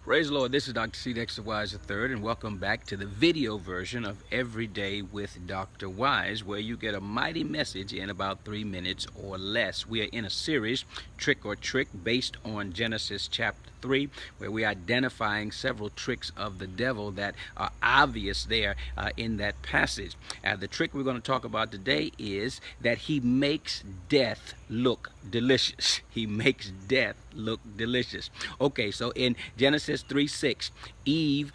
Praise the Lord, this is Dr. C. Dexter Wise III, and welcome back to the video version of Every Day with Dr. Wise, where you get a mighty message in about 3 minutes or less. We are in a series, Trick or Trick, based on Genesis chapter 3, where we're identifying several tricks of the devil that are obvious there in that passage. The trick we're going to talk about today is that he makes death look delicious. He makes death look delicious. Okay, so in Genesis 3:6, Eve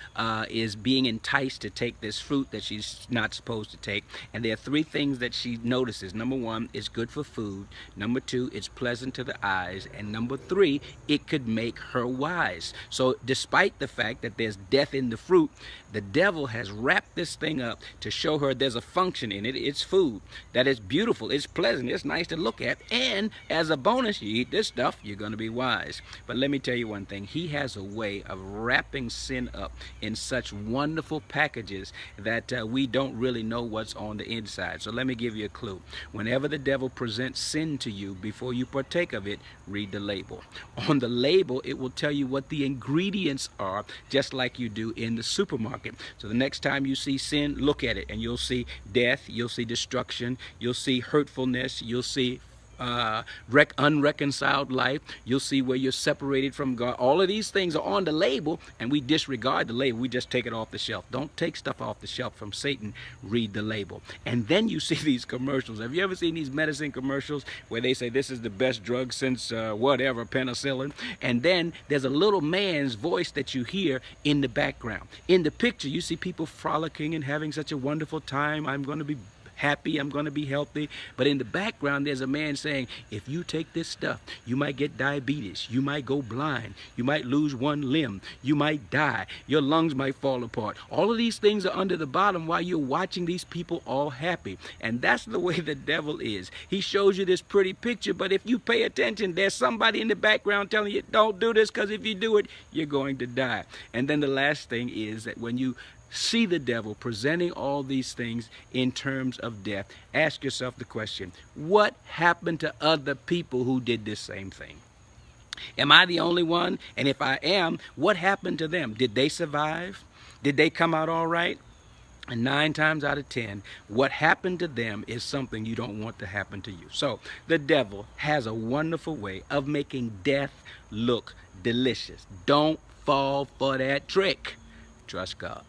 is being enticed to take this fruit that she's not supposed to take, and there are three things that she notices. Number one, it's good for food. Number two, it's pleasant to the eyes, and number three, it could make her wise. So despite the fact that there's death in the fruit, the devil has wrapped this thing up to show her there's a function in it. It's food, that it's beautiful, it's pleasant, it's nice to look at, and as a bonus, you eat this stuff, you're going to be wise. But let me tell you one thing, he has a way of wrapping sin up in such wonderful packages that we don't really know what's on the inside. So let me give you a clue. Whenever the devil presents sin to you, before you partake of it, read the label. On the label, it will tell you what the ingredients are, just like you do in the supermarket. So the next time you see sin, look at it, and you'll see death, you'll see destruction, you'll see hurtfulness, you'll see unreconciled life. You'll see where you're separated from God. All of these things are on the label, and we disregard the label. We just take it off the shelf. Don't take stuff off the shelf from Satan. Read the label. And then you see these commercials. Have you ever seen these medicine commercials where they say this is the best drug since whatever, penicillin? And then there's a little man's voice that you hear in the background. In the picture, you see people frolicking and having such a wonderful time. I'm going to be happy, I'm going to be healthy. But in the background, there's a man saying, if you take this stuff, you might get diabetes, you might go blind, you might lose one limb, you might die, your lungs might fall apart. All of these things are under the bottom while you're watching these people all happy. And that's the way the devil is. He shows you this pretty picture, but if you pay attention, there's somebody in the background telling you, don't do this, because if you do it, you're going to die. And then the last thing is that when you see the devil presenting all these things in terms of death, ask yourself the question, what happened to other people who did this same thing? Am I the only one? And if I am, what happened to them? Did they survive? Did they come out all right? And 9 times out of 10, what happened to them is something you don't want to happen to you. So the devil has a wonderful way of making death look delicious. Don't fall for that trick. Trust God.